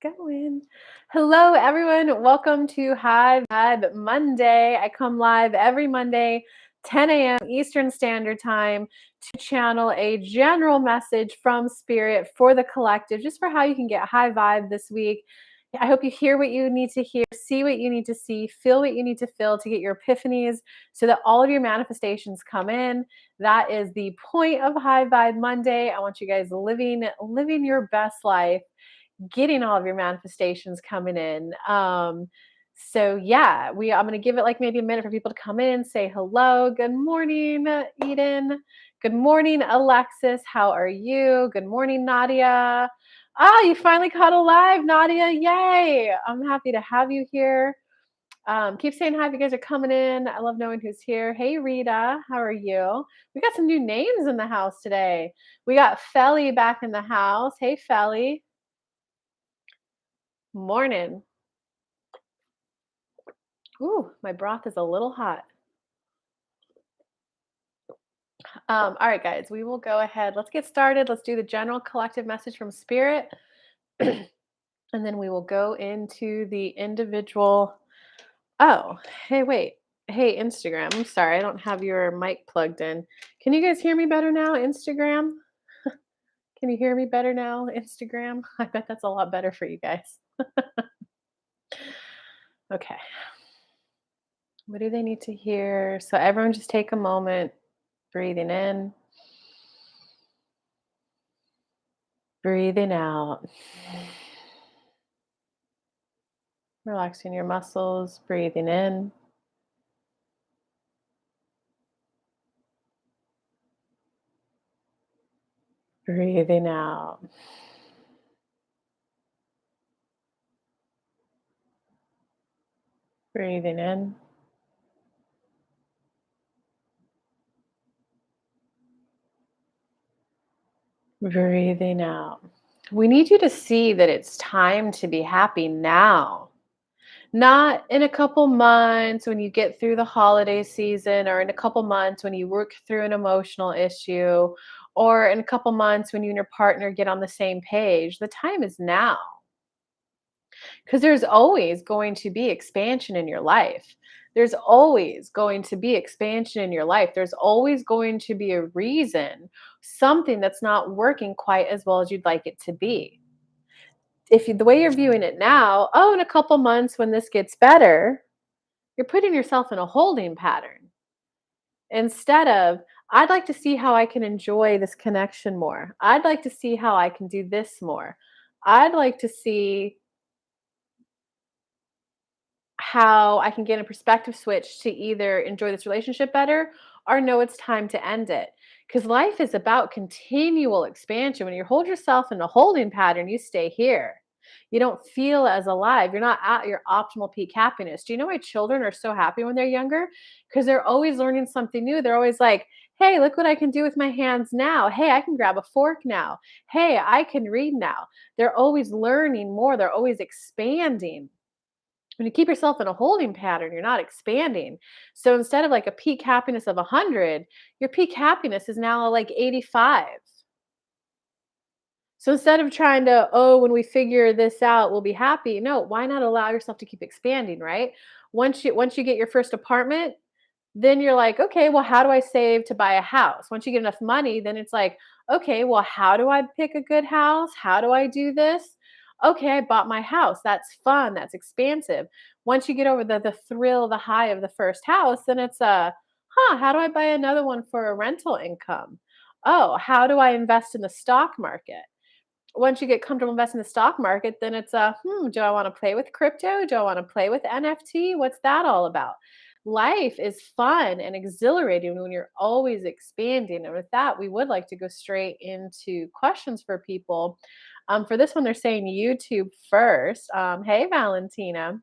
Going. Hello, everyone. Welcome to High Vibe Monday. I come live every Monday, 10 a.m. Eastern Standard Time, to channel a general message from Spirit for the collective, just for how you can get high vibe this week. I hope you hear what you need to hear, see what you need to see, feel what you need to feel to get your epiphanies so that all of your manifestations come in. That is the point of High Vibe Monday. I want you guys living your best life, getting all of your manifestations coming in. So yeah, I'm gonna give it like maybe a minute for people to come in, say hello. Good morning, Eden. Good morning, Alexis. How are you? Good morning, Nadia. Ah, you finally caught alive, Nadia. Yay. I'm happy to have you here. Keep saying hi if you guys are coming in. I love knowing who's here. Hey, Rita, how are you? We got some new names in the house today. We got Felly back in the house. Hey, Felly. Morning. Ooh, my broth is a little hot. All right, guys, we will go ahead. Let's get started. Let's do the general collective message from Spirit, and then we will go into the individual. Oh, hey, wait. Hey, Instagram. I'm sorry, I don't have your mic plugged in. Can you guys hear me better now, Instagram? Can you hear me better now, Instagram? I bet that's a lot better for you guys. Okay. What do they need to hear? So, everyone just take a moment, breathing in, breathing out. Relaxing your muscles, breathing in, breathing out. Breathing in, breathing out. We need you to see that it's time to be happy now. Not in a couple months when you get through the holiday season, or in a couple months when you work through an emotional issue, or in a couple months when you and your partner get on the same page. The time is now. Because there's always going to be expansion in your life. There's always going to be expansion in your life. There's always going to be a reason, something that's not working quite as well as you'd like it to be. If you, the way you're viewing it now, oh, in a couple months when this gets better, you're putting yourself in a holding pattern instead of, I'd like to see how I can enjoy this connection more. I'd like to see how I can do this more. I'd like to see how I can get a perspective switch to either enjoy this relationship better or know it's time to end it. Because life is about continual expansion. When you hold yourself in a holding pattern, you stay here. You don't feel as alive. You're not at your optimal peak happiness. Do you know why children are so happy when they're younger? Because they're always learning something new. They're always like, hey, look what I can do with my hands now. Hey, I can grab a fork now. Hey, I can read now. They're always learning more. They're always expanding. When you keep yourself in a holding pattern, you're not expanding. So instead of like a peak happiness of 100, your peak happiness is now like 85. So instead of trying to, oh, when we figure this out, we'll be happy. No, why not allow yourself to keep expanding, right? Once you get your first apartment, then you're like, okay, well, how do I save to buy a house? Once you get enough money, then it's like, okay, well, how do I pick a good house? How do I do this? Okay, I bought my house. That's fun. That's expansive. Once you get over the thrill, the high of the first house, then it's how do I buy another one for a rental income? Oh, how do I invest in the stock market? Once you get comfortable investing in the stock market, then it's do I want to play with crypto? Do I want to play with NFT? What's that all about? Life is fun and exhilarating when you're always expanding. And with that, we would like to go straight into questions for people. For this one, they're saying YouTube first. Hey, Valentina.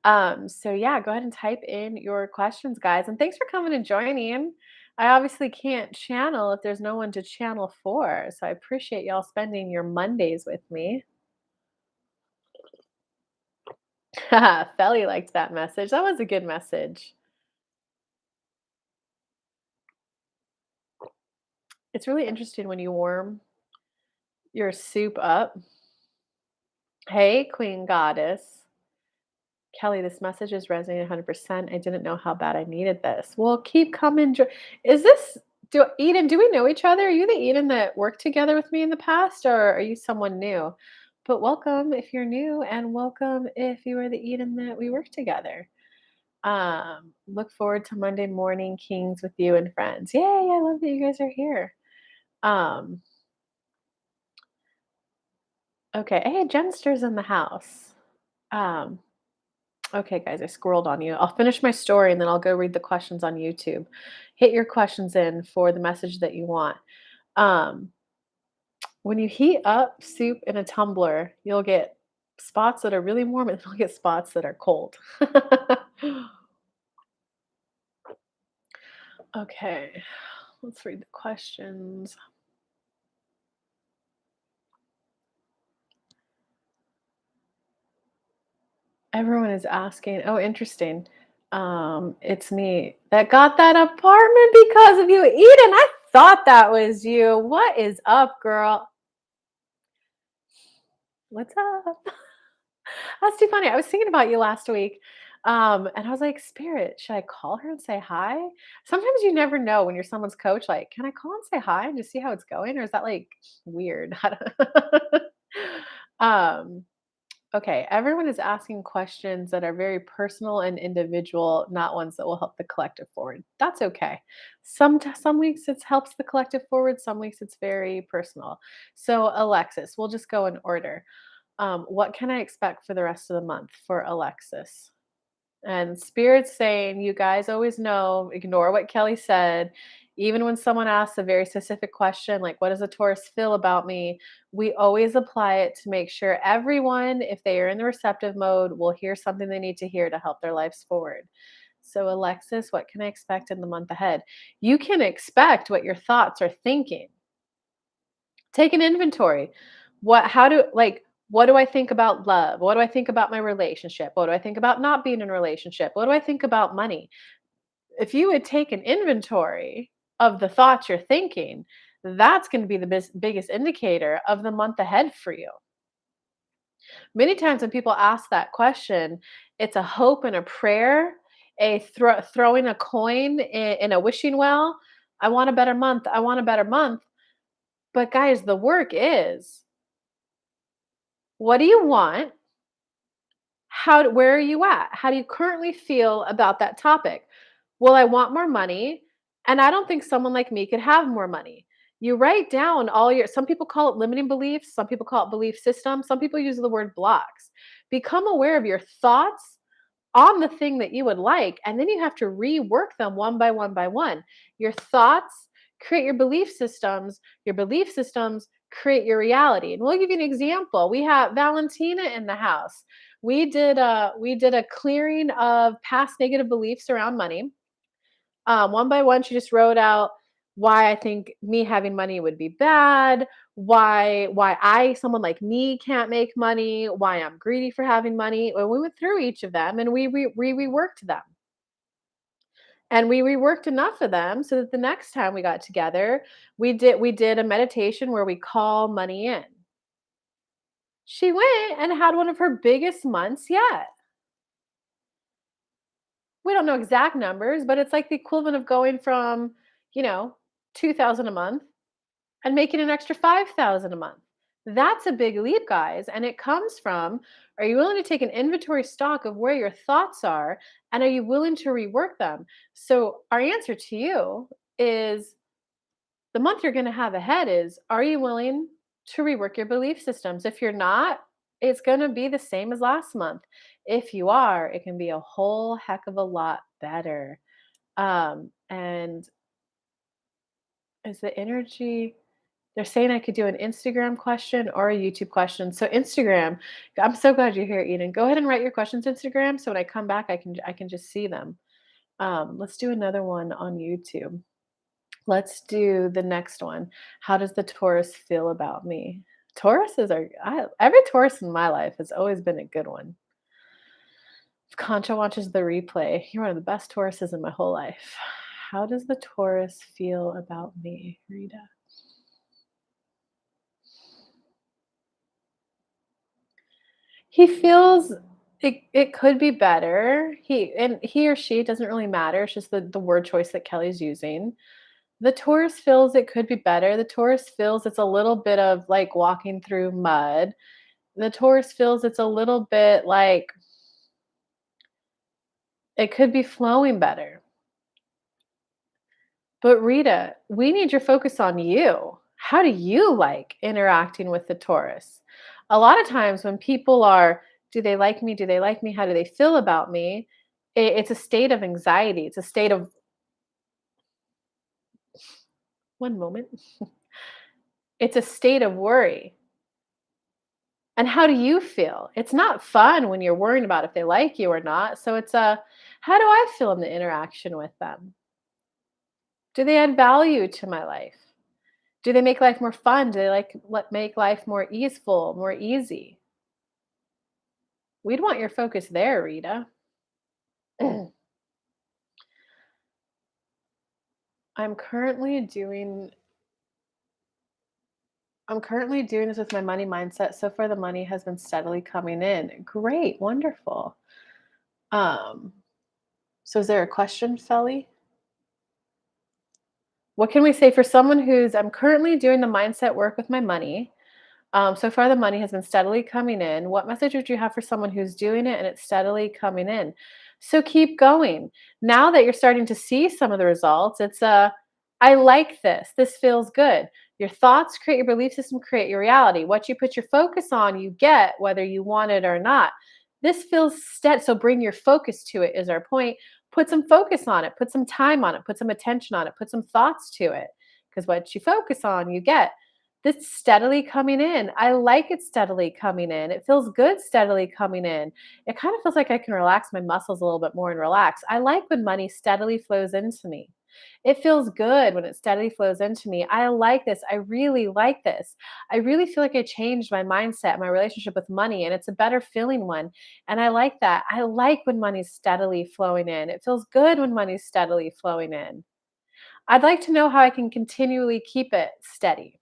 So yeah, go ahead and type in your questions, guys. And thanks for coming and joining. I obviously can't channel if there's no one to channel for. So I appreciate y'all spending your Mondays with me. Felly liked that message. That was a good message. It's really interesting when you warm your soup up Hey, Queen Goddess. Kelly, this message is resonating 100%. I didn't know how bad I needed this. Well, keep coming. Is this, Eden, do we know each other? Are you the Eden that worked together with me in the past, or are you someone new? But welcome if you're new, and welcome if you are the Eden that we work together. Look forward to Monday morning Kings with you and friends. Yay, I love that you guys are here. Um, okay. Hey, Jenster's in the house. Um, Okay, guys, I scrolled on you. I'll finish my story and then I'll go read the questions on YouTube. Hit your questions in for the message that you want. Um, when you heat up soup in a tumbler, you'll get spots that are really warm and you'll get spots that are cold. Okay, let's read the questions. Everyone is asking, oh, interesting. It's me that got that apartment because of you. Eden, I thought that was you. What is up, girl? What's up? That's too funny. I was thinking about you last week. And I was like, Spirit, should I call her and say hi? Sometimes you never know when you're someone's coach, like, can I call and say hi and just see how it's going? Or is that like weird? I don't- um, okay. Everyone is asking questions that are very personal and individual, not ones that will help the collective forward. That's okay. Some weeks it helps the collective forward, some weeks it's very personal. So Alexis, we'll just go in order. What can I expect for the rest of the month for Alexis? And Spirit's saying, you guys always know, ignore what Kelly said. Even when someone asks a very specific question, like, what does a Taurus feel about me? We always apply it to make sure everyone, if they are in the receptive mode, will hear something they need to hear to help their lives forward. So, Alexis, what can I expect in the month ahead? You can expect what your thoughts are thinking. Take an inventory. What do I think about love? What do I think about my relationship? What do I think about not being in a relationship? What do I think about money? If you would take an inventory of the thoughts you're thinking, that's going to be the biggest indicator of the month ahead for you. Many times when people ask that question, it's a hope and a prayer, throwing a coin in a wishing well. I want a better month. I want a better month. But guys, the work is, what do you want? Where are you at? How do you currently feel about that topic? Well, I want more money, and I don't think someone like me could have more money. You write down all your, some people call it limiting beliefs, some people call it belief systems, some people use the word blocks. Become aware of your thoughts on the thing that you would like, and then you have to rework them one by one by one. Your thoughts create your belief systems create your reality. And we'll give you an example. We have Valentina in the house. We did a clearing of past negative beliefs around money. One by one, she just wrote out why I think me having money would be bad, why I, someone like me, can't make money, why I'm greedy for having money. Well, we went through each of them and we reworked them. And we reworked enough of them so that the next time we got together, we did a meditation where we call money in. She went and had one of her biggest months yet. We don't know exact numbers, but it's like the equivalent of going from, you know, 2,000 a month and making an extra 5,000 a month. That's a big leap, guys. And it comes from, are you willing to take an inventory stock of where your thoughts are? And are you willing to rework them? So, our answer to you is, the month you're going to have ahead is, are you willing to rework your belief systems? If you're not, it's going to be the same as last month. If you are, it can be a whole heck of a lot better. And is the energy, they're saying I could do an Instagram question or a YouTube question. So Instagram, I'm so glad you're here, Eden. Go ahead and write your questions Instagram so when I come back I can just see them. Let's do another one on YouTube. Let's do the next one. How does the Taurus feel about me? Every Taurus in my life has always been a good one. If Concha watches the replay, you're one of the best Tauruses in my whole life. How does the Taurus feel about me, Rita? He feels it could be better. He or she, it doesn't really matter. It's just the word choice that Kelly's using. The Taurus feels it could be better. The Taurus feels it's a little bit of like walking through mud. The Taurus feels it's a little bit like it could be flowing better. But Rita, we need your focus on you. How do you like interacting with the Taurus? A lot of times when people are, do they like me? Do they like me? How do they feel about me? It's a state of anxiety. It's a state of, one moment, it's a state of worry. And how do you feel? It's not fun when you're worrying about if they like you or not. So it's a, how do I feel in the interaction with them? Do they add value to my life? Do they make life more fun? Do they make life more easeful, more easy? We'd want your focus there, Rita. I'm currently doing I'm currently doing this with my money mindset. So far the money has been steadily coming in. Great, wonderful. Um, so is there a question, Felly? What can we say for someone who's I'm currently doing the mindset work with my money. So far, the money has been steadily coming in. What message would you have for someone who's doing it and it's steadily coming in? So keep going. Now that you're starting to see some of the results, it's I like this. This feels good. Your thoughts create your belief system, create your reality. What you put your focus on, you get whether you want it or not. This feels steady. So bring your focus to it, is our point. Put some focus on it, put some time on it, put some attention on it, put some thoughts to it. Because what you focus on, you get. This steadily coming in. I like it steadily coming in. It feels good steadily coming in. It kind of feels like I can relax my muscles a little bit more and relax. I like when money steadily flows into me. It feels good when it steadily flows into me. I like this. I really like this. I really feel like I changed my mindset, my relationship with money, and it's a better feeling one. And I like that. I like when money's steadily flowing in. It feels good when money's steadily flowing in. I'd like to know how I can continually keep it steady.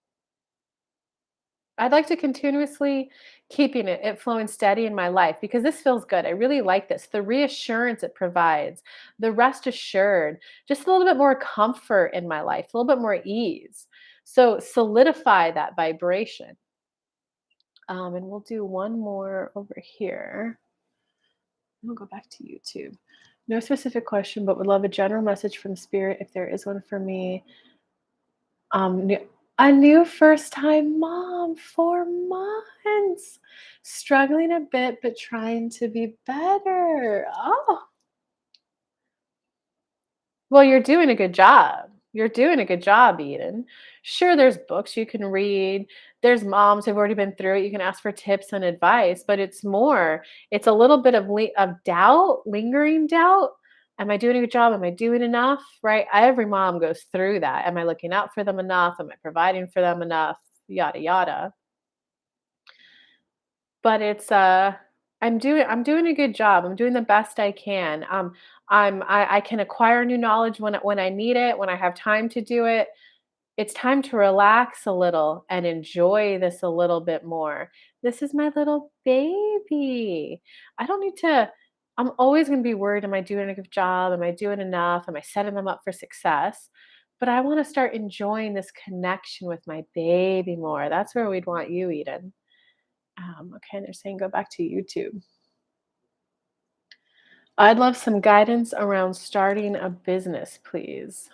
I'd like to continuously keeping it flowing steady in my life because this feels good. I really like this. The reassurance it provides, the rest assured, just a little bit more comfort in my life, a little bit more ease. So solidify that vibration. And we'll do one more over here. We'll go back to YouTube. No specific question, but would love a general message from spirit if there is one for me. New a new first-time mom, 4 months, struggling a bit, but trying to be better. Oh, well, you're doing a good job. You're doing a good job, Eden. Sure, there's books you can read. There's moms who've already been through it. You can ask for tips and advice, but it's a little bit of doubt, lingering doubt. Am I doing a good job? Am I doing enough? Right? Every mom goes through that. Am I looking out for them enough? Am I providing for them enough? Yada yada. But I'm doing a good job. I'm doing the best I can. I can acquire new knowledge when I need it, when I have time to do it. It's time to relax a little and enjoy this a little bit more. This is my little baby. I don't need to I'm always going to be worried, am I doing a good job? Am I doing enough? Am I setting them up for success? But I want to start enjoying this connection with my baby more. That's where we'd want you, Eden. Okay, they're saying go back to YouTube. I'd love some guidance around starting a business, please.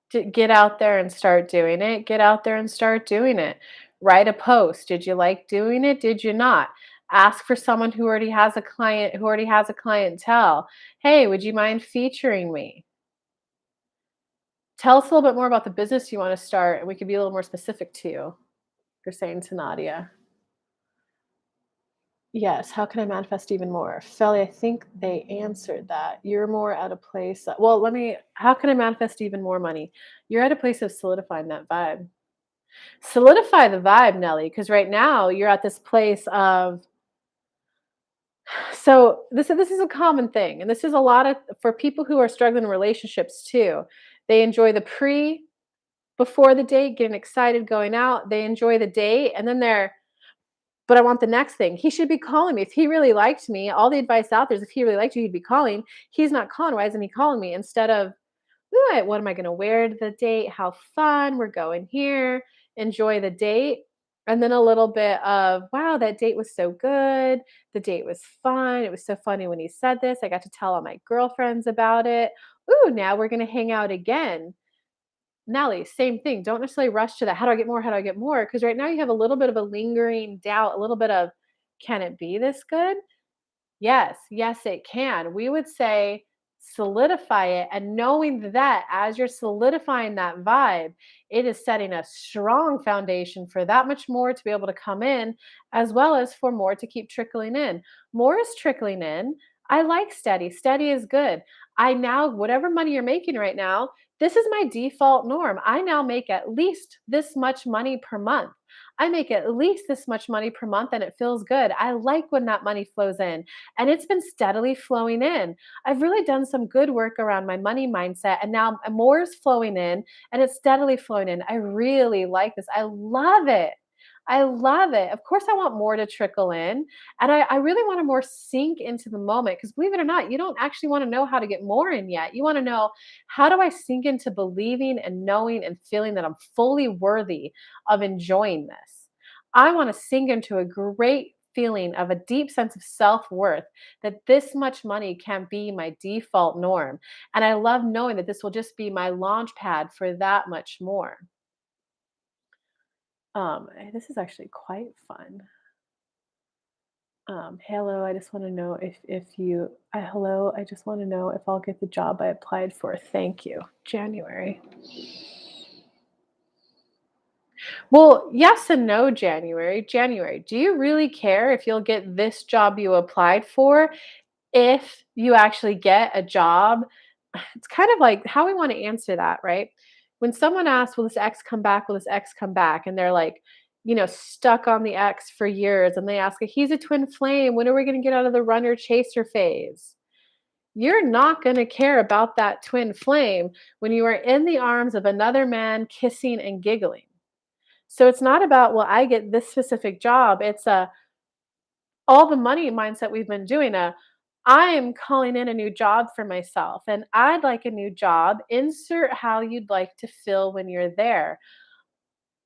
Get out there and start doing it. Get out there and start doing it. Write a post. Did you like doing it? Did you not? Ask for someone who already has a client, who already has a clientele. Hey, would you mind featuring me? Tell us a little bit more about the business you want to start, and we could be a little more specific to you. You're saying to Nadia. Yes, how can I manifest even more? Felly, I think they answered that. You're more at a place well, how can I manifest even more money? You're at a place of solidifying that vibe. Solidify the vibe, Nelly, because right now you're at this place of so this is a common thing, and this is a lot of for people who are struggling in relationships too. They enjoy the pre, before the date, getting excited, going out, they enjoy the date, and then they're, "But I want the next thing." He should be calling me. If he really liked me, all the advice out there is if he really liked you, he'd be calling. He's not calling, why isn't he calling me? Instead of, what am I gonna wear to the date? How fun, we're going here, enjoy the date, and then a little bit of, wow, that date was so good, the date was fun, it was so funny when he said this, I got to tell all my girlfriends about it. Ooh, now we're gonna hang out again. Nelly, same thing. Don't necessarily rush to that. How do I get more? How do I get more? Because right now you have a little bit of a lingering doubt, a little bit of, can it be this good? Yes, yes, it can. We would say solidify it. And knowing that as you're solidifying that vibe, it is setting a strong foundation for that much more to be able to come in, as well as for more to keep trickling in. More is trickling in. I like steady. Steady is good. I now, whatever money you're making right now, this is my default norm. I now make at least this much money per month. I make at least this much money per month and it feels good. I like when that money flows in and it's been steadily flowing in. I've really done some good work around my money mindset, and now more is flowing in and it's steadily flowing in. I really like this. I love it. I love it. Of course, I want more to trickle in. And I really want to more sink into the moment because believe it or not, you don't actually want to know how to get more in yet. You want to know, how do I sink into believing and knowing and feeling that I'm fully worthy of enjoying this? I want to sink into a great feeling of a deep sense of self-worth that this much money can be my default norm. And I love knowing that this will just be my launch pad for that much more. This is actually quite fun. Hello, I just want to know if you hello, I just want to know if I'll get the job I applied for. Thank you. January. Well, yes and no, January. January, do you really care if you'll get this job you applied for if you actually get a job? It's kind of like how we want to answer that, right? When someone asks, will this ex come back? Will this ex come back? And they're like, stuck on the ex for years. And they ask, he's a twin flame. When are we going to get out of the runner chaser phase? You're not going to care about that twin flame when you are in the arms of another man kissing and giggling. So it's not about, well, I get this specific job. It's all the money mindset we've been doing. I'm calling in a new job for myself and I'd like a new job. Insert how you'd like to feel when you're there.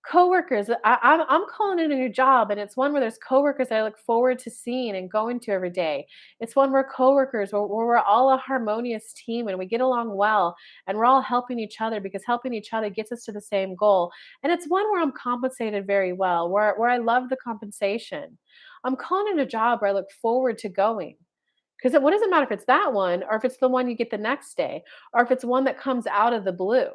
Coworkers, I'm calling in a new job, and it's one where there's coworkers that I look forward to seeing and going to every day. It's one where coworkers, where we're all a harmonious team and we get along well, and we're all helping each other because helping each other gets us to the same goal. And it's one where I'm compensated very well, where I love the compensation. I'm calling in a job where I look forward to going. Because what does it matter if it's that one, or if it's the one you get the next day, or if it's one that comes out of the blue?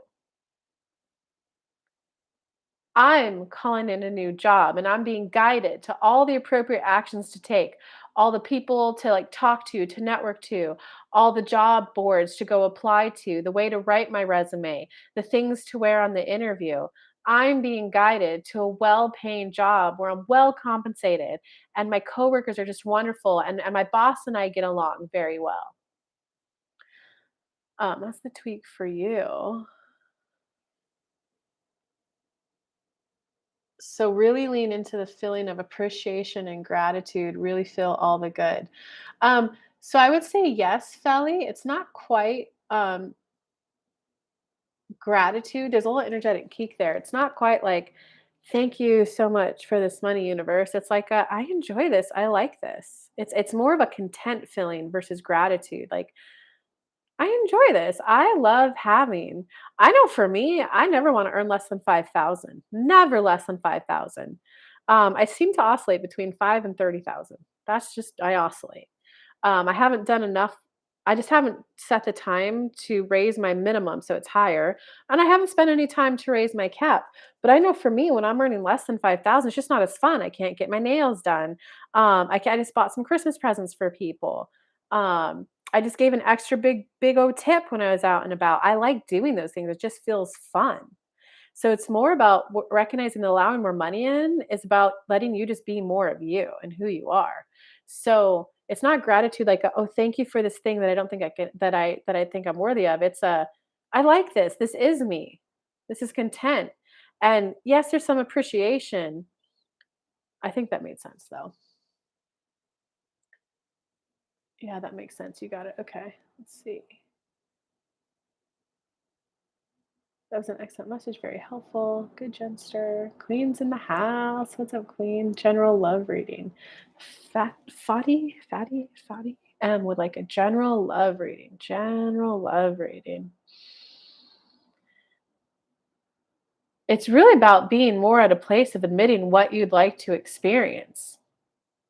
I'm calling in a new job and I'm being guided to all the appropriate actions to take, all the people to like talk to network to, all the job boards to go apply to, the way to write my resume, the things to wear on the interview. I'm being guided to a well-paying job where I'm well compensated and my coworkers are just wonderful and my boss and I get along very well. That's the tweak for you. So really lean into the feeling of appreciation and gratitude, really feel all the good. So I would say yes, Felly. It's not quite gratitude. There's a little energetic kick there. It's not quite like, thank you so much for this money, universe. It's like, I enjoy this. I like this. It's more of a content feeling versus gratitude. Like, I enjoy this. I love having. I know for me, I never want to earn less than 5,000. Never less than 5,000. I seem to oscillate between 5 and 30,000. That's just I oscillate. I haven't done enough. I just haven't set the time to raise my minimum so it's higher, and I haven't spent any time to raise my cap. But I know for me, when I'm earning less than 5,000, it's just not as fun. I can't get my nails done. I just bought some Christmas presents for people. I just gave an extra big old tip when I was out and about. I like doing those things. It just feels fun. So it's more about recognizing that allowing more money in is about letting you just be more of you and who you are. So it's not gratitude like, oh, thank you for this thing that I don't think I can that I think I'm worthy of. It's a, I like this. This is me. This is content. And yes, there's some appreciation. I think that made sense though. Yeah, that makes sense. You got it. Okay. Let's see. That was an excellent message. Very helpful. Good, Jenster. Queen's in the house. What's up, Queen? General love reading. Fatty. Would like a general love reading. General love reading. It's really about being more at a place of admitting what you'd like to experience.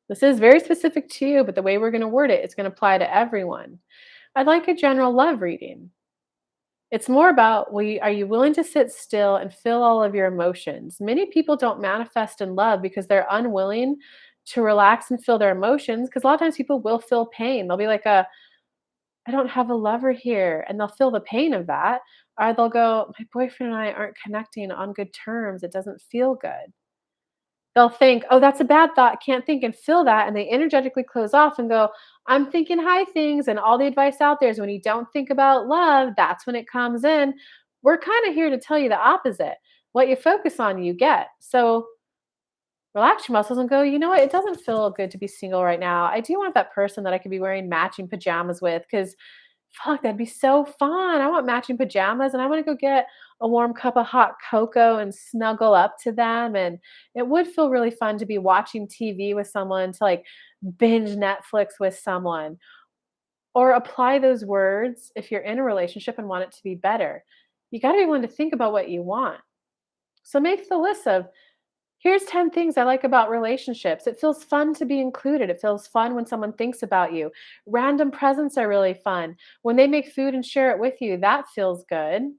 This is very specific to you, but the way we're going to word it is going to apply to everyone. I'd like a general love reading. It's more about are you willing to sit still and feel all of your emotions? Many people don't manifest in love because they're unwilling to relax and feel their emotions. Because a lot of times people will feel pain. They'll be like, I don't have a lover here. And they'll feel the pain of that. Or they'll go, my boyfriend and I aren't connecting on good terms. It doesn't feel good. They'll think, "Oh, that's a bad thought, can't think and feel that," and they energetically close off and go, "I'm thinking high things," and all the advice out there is when you don't think about love, that's when it comes in. We're kinda here to tell you the opposite. What you focus on, you get. So, relax your muscles and go, "You know what? It doesn't feel good to be single right now. I do want that person that I could be wearing matching pajamas with, because fuck, that'd be so fun. I want matching pajamas and I wanna go get a warm cup of hot cocoa and snuggle up to them, and it would feel really fun to be watching TV with someone, to, like, binge Netflix with someone." Or apply those words if you're in a relationship and want it to be better. You gotta be willing to think about what you want. So make the list of, here's 10 things I like about relationships. It feels fun to be included. It feels fun when someone thinks about you. Random presents are really fun. When they make food and share it with you, that feels good.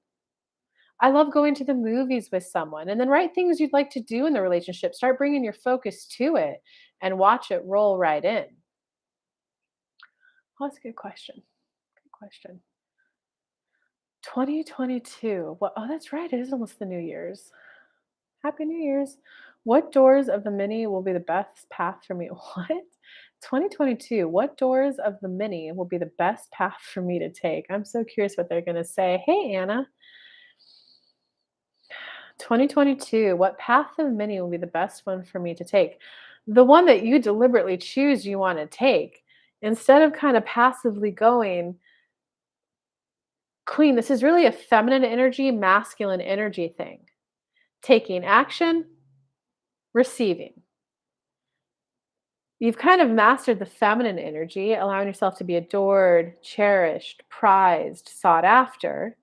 I love going to the movies with someone. And then write things you'd like to do in the relationship. Start bringing your focus to it and watch it roll right in. Oh, that's a good question. Good question. 2022. Well, oh, that's right. It is almost the New Year's. Happy New Year's. What doors of the many will be the best path for me? What? 2022. What doors of the many will be the best path for me to take? I'm so curious what they're going to say. Hey, Anna. 2022. What path of many will be the best one for me to take? The one that you deliberately choose you want to take. Instead of kind of passively going, Queen, this is really a feminine energy, masculine energy thing. Taking action, receiving. You've kind of mastered the feminine energy, allowing yourself to be adored, cherished, prized, sought after.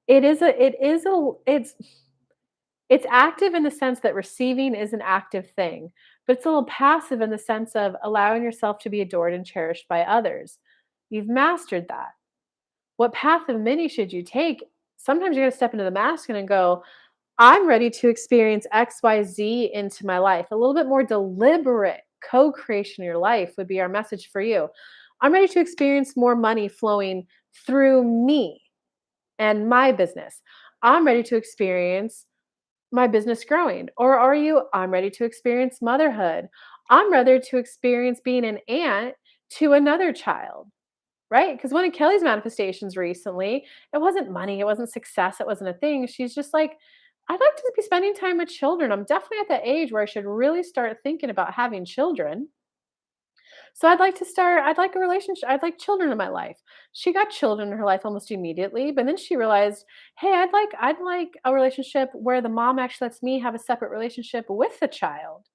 It's active in the sense that receiving is an active thing, but it's a little passive in the sense of allowing yourself to be adored and cherished by others. You've mastered that. What path of many should you take? Sometimes you're going to step into the masculine and go, I'm ready to experience XYZ into my life. A little bit more deliberate co creation in your life would be our message for you. I'm ready to experience more money flowing through me and my business. I'm ready to experience my business growing. Or are you, I'm ready to experience motherhood. I'm ready to experience being an aunt to another child. Right? Because one of Kelly's manifestations recently, it wasn't money, it wasn't success, it wasn't a thing. She's just like, I'd like to be spending time with children. I'm definitely at that age where I should really start thinking about having children. So I'd like a relationship, I'd like children in my life. She got children in her life almost immediately, but then she realized, hey, I'd like a relationship where the mom actually lets me have a separate relationship with the child.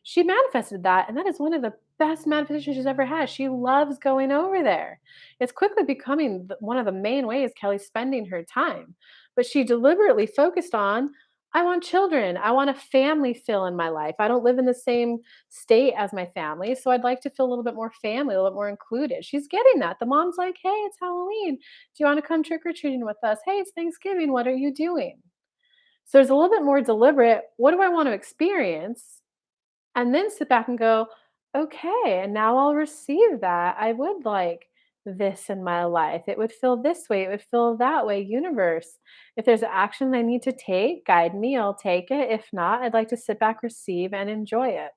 She manifested that, and that is one of the best manifestations she's ever had. She loves going over there. It's quickly becoming one of the main ways Kelly's spending her time. But she deliberately focused on, I want children. I want a family feel in my life. I don't live in the same state as my family, so I'd like to feel a little bit more family, a little bit more included. She's getting that. The mom's like, hey, it's Halloween. Do you want to come trick or treating with us? Hey, it's Thanksgiving. What are you doing? So there's a little bit more deliberate. What do I want to experience? And then sit back and go, okay, and now I'll receive that. I would like this in my life. It would feel this way. It would feel that way. Universe, if there's action I need to take, guide me. I'll take it. If not, I'd like to sit back, receive, and enjoy it.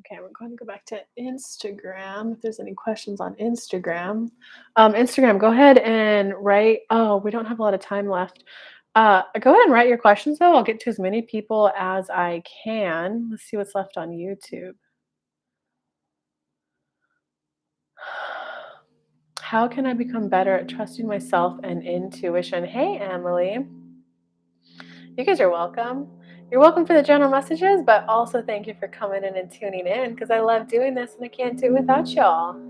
Okay, we're going to go back to Instagram. If there's any questions on Instagram, Instagram, go ahead and write. Oh, we don't have a lot of time left. Go ahead and write your questions though. I'll get to as many people as I can. Let's see what's left on YouTube. How can I become better at trusting myself and intuition? Hey, Emily. You guys are welcome. You're welcome for the general messages, but also thank you for coming in and tuning in because I love doing this and I can't do it without y'all.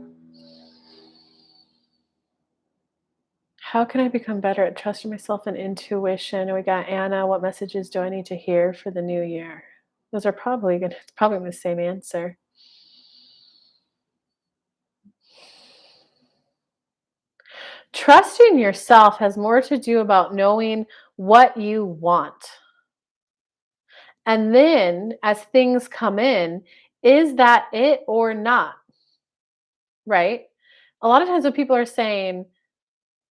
How can I become better at trusting myself and intuition? We got Anna. What messages do I need to hear for the new year? Those are probably gonna it's probably the same answer. Trusting yourself has more to do about knowing what you want. And then as things come in, is that it or not? Right? A lot of times when people are saying,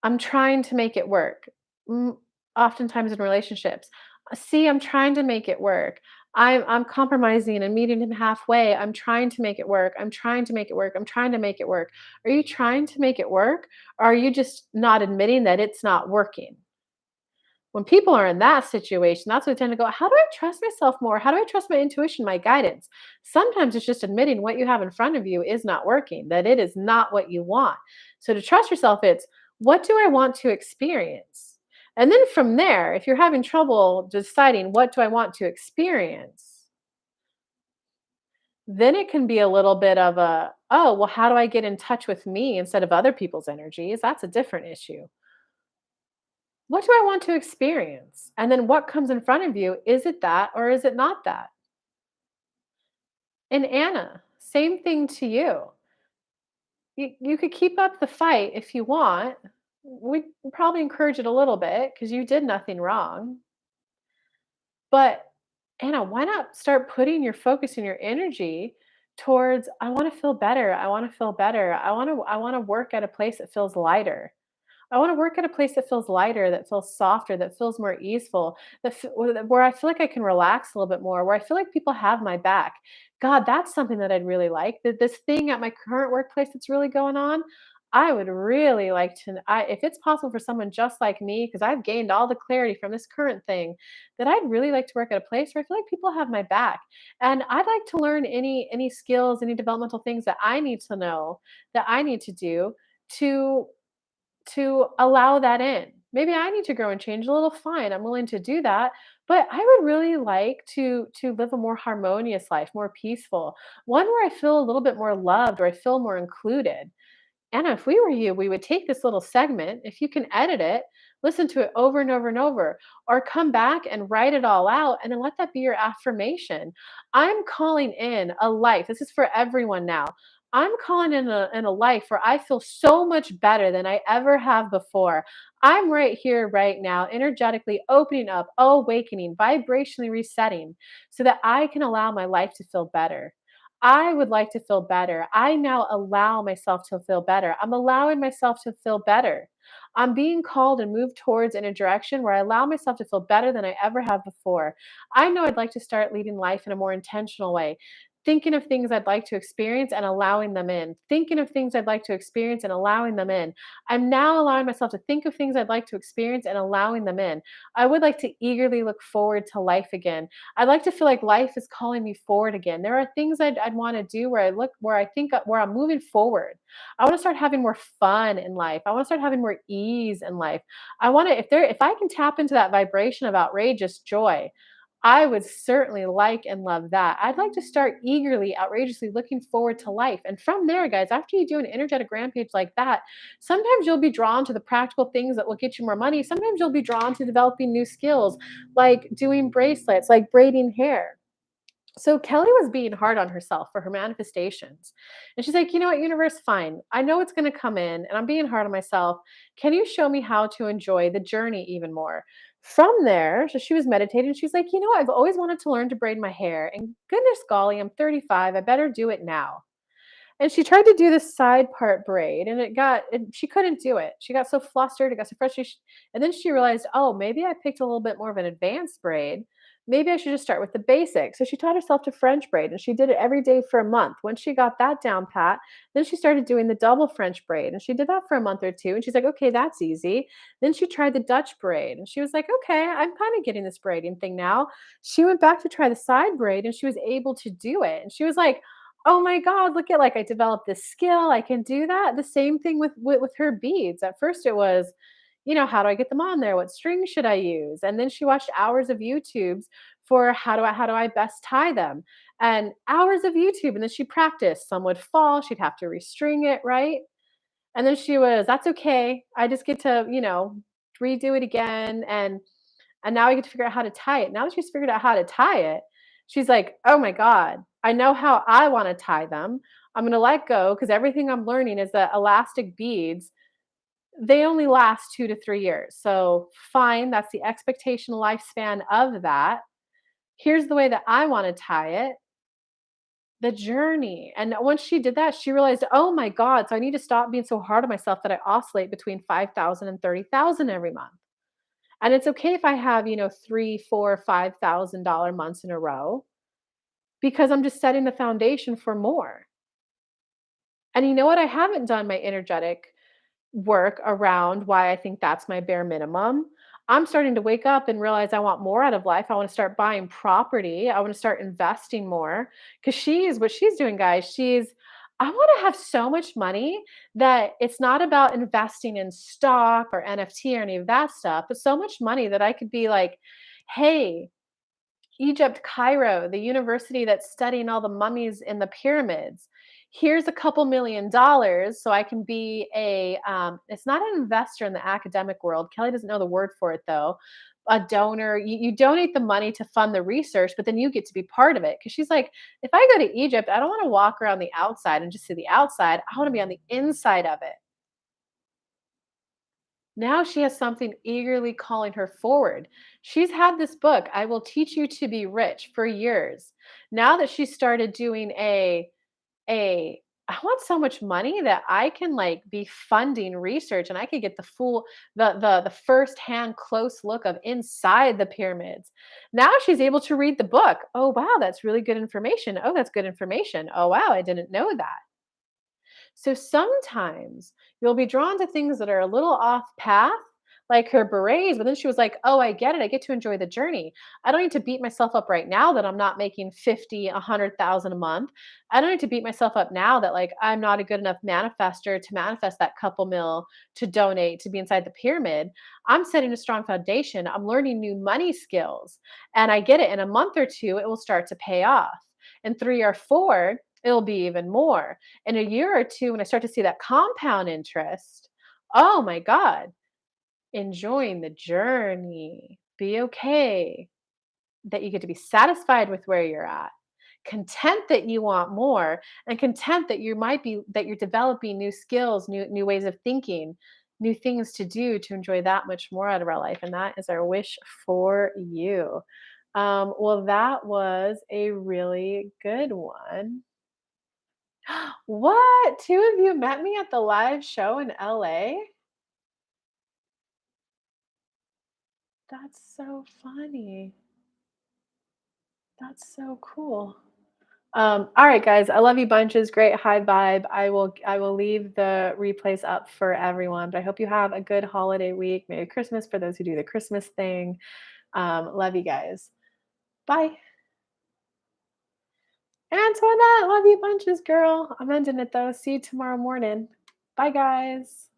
I'm trying to make it work. Mm, Oftentimes in relationships, see, I'm trying to make it work. I'm compromising and meeting him halfway. I'm trying to make it work. I'm trying to make it work. I'm trying to make it work. Are you trying to make it work? Or are you just not admitting that it's not working? When people are in that situation, that's what they tend to go, how do I trust myself more? How do I trust my intuition, my guidance? Sometimes it's just admitting what you have in front of you is not working, that it is not what you want. So to trust yourself, it's what do I want to experience? And then from there, if you're having trouble deciding what do I want to experience, then it can be a little bit of a, oh, well, how do I get in touch with me instead of other people's energies? That's a different issue. What do I want to experience? And then what comes in front of you, is it that or is it not that? And Anna, same thing to you. You could keep up the fight if you want. We probably encourage it a little bit because you did nothing wrong. But Anna, why not start putting your focus and your energy towards I want to feel better. I want to feel better. I want to work at a place that feels lighter. I wanna work at a place that feels lighter, that feels softer, that feels more easeful, where I feel like I can relax a little bit more, where I feel like people have my back. God, that's something that I'd really like. That this thing at my current workplace that's really going on, I would really like to if it's possible for someone just like me, because I've gained all the clarity from this current thing, that I'd really like to work at a place where I feel like people have my back. And I'd like to learn any skills, any developmental things that I need to know, that I need to do to allow that in. Maybe I need to grow and change a little, fine. I'm willing to do that. But I would really like to live a more harmonious life, more peaceful, one where I feel a little bit more loved or I feel more included. And if we were you, we would take this little segment, if you can edit it, listen to it over and over and over, or come back and write it all out and then let that be your affirmation. I'm calling in a life. This is for everyone now. I'm calling in a life where I feel so much better than I ever have before. I'm right here, right now, energetically opening up, awakening, vibrationally resetting so that I can allow my life to feel better. I would like to feel better. I now allow myself to feel better. I'm allowing myself to feel better. I'm being called and moved towards in a direction where I allow myself to feel better than I ever have before. I know I'd like to start leading life in a more intentional way. Thinking of things I'd like to experience and allowing them in. Thinking of things I'd like to experience and allowing them in. I'm now allowing myself to think of things I'd like to experience and allowing them in. I would like to eagerly look forward to life again. I'd like to feel like life is calling me forward again. There are things I'd want to do where I think where I'm moving forward. I want to start having more fun in life. I want to start having more ease in life. I want to if I can tap into that vibration of outrageous joy, I would certainly like and love that. I'd like to start eagerly, outrageously looking forward to life. And from there, guys, after you do an energetic rampage like that, sometimes you'll be drawn to the practical things that will get you more money. Sometimes you'll be drawn to developing new skills, like doing bracelets, like braiding hair. So Kelly was being hard on herself for her manifestations. And she's like, you know what, universe, fine. I know it's going to come in and I'm being hard on myself. Can you show me how to enjoy the journey even more? From there, so she was meditating. She's like, you know, I've always wanted to learn to braid my hair. And goodness golly, I'm 35. I better do it now. And she tried to do this side part braid and she couldn't do it. She got so flustered, it got so frustrated. And then she realized, oh, maybe I picked a little bit more of an advanced braid. Maybe I should just start with the basics. So she taught herself to French braid and she did it every day for a month. Once she got that down pat, then she started doing the double French braid and she did that for a month or two. And she's like, okay, that's easy. Then she tried the Dutch braid and she was like, okay, I'm kind of getting this braiding thing now. She went back to try the side braid and she was able to do it. And she was like, oh my God, look at like I developed this skill. I can do that. The same thing with her beads. At first it was, how do I get them on there? What string should I use? And then she watched hours of YouTubes for how do I best tie them? And hours of YouTube. And then she practiced. Some would fall, she'd have to restring it, right? And then she was, that's okay. I just get to, redo it again. And now I get to figure out how to tie it. Now that she's figured out how to tie it, she's like, oh my God, I know how I want to tie them. I'm gonna let go because everything I'm learning is that elastic beads, they only last 2 to 3 years. So fine, that's the expectation lifespan of that. Here's the way that I want to tie it, the journey. And once she did that, she realized, oh my God, so I need to stop being so hard on myself that I oscillate between 5,000 and 30,000 every month. And it's okay if I have, three, four, $5,000 months in a row because I'm just setting the foundation for more. And you know what? I haven't done my energetic work around why I think that's my bare minimum. I'm starting to wake up and realize I want more out of life. I want to start buying property. I want to start investing more because she's what she's doing, guys. I want to have so much money that it's not about investing in stock or NFT or any of that stuff, but so much money that I could be like, hey, Egypt, Cairo, the university that's studying all the mummies in the pyramids. Here's a couple $1,000,000 so I can be it's not an investor in the academic world. Kelly doesn't know the word for it though. A donor. You donate the money to fund the research, but then you get to be part of it. Cause she's like, if I go to Egypt, I don't want to walk around the outside and just see the outside. I want to be on the inside of it. Now she has something eagerly calling her forward. She's had this book, I Will Teach You to Be Rich, for years. Now that she started doing a I want so much money that I can like be funding research and I could get the full the first-hand close look of inside the pyramids. Now she's able to read the book. Oh wow, that's really good information. Oh, that's good information. Oh wow, I didn't know that. So sometimes you'll be drawn to things that are a little off path, like her berets, but then she was like, "Oh, I get it. I get to enjoy the journey. I don't need to beat myself up right now that I'm not making 50, 100,000 a month. I don't need to beat myself up now that like I'm not a good enough manifester to manifest that couple mil to donate to be inside the pyramid. I'm setting a strong foundation. I'm learning new money skills. And I get it. In a month or two, it will start to pay off. In 3 or 4, it'll be even more. In a year or two, when I start to see that compound interest, oh my God, enjoying the journey. Be okay that you get to be satisfied with where you're at, content that you want more, and content that you're developing new skills, new ways of thinking, new things to do to enjoy that much more out of our life. And that is our wish for you. Well, that was a really good one. What? 2 of you met me at the live show in LA? That's so funny. That's so cool. All right, guys. I love you bunches. Great high vibe. I will leave the replays up for everyone. But I hope you have a good holiday week. Merry Christmas for those who do the Christmas thing. Love you guys. Bye. Antoinette, love you bunches, girl. I'm ending it though. See you tomorrow morning. Bye, guys.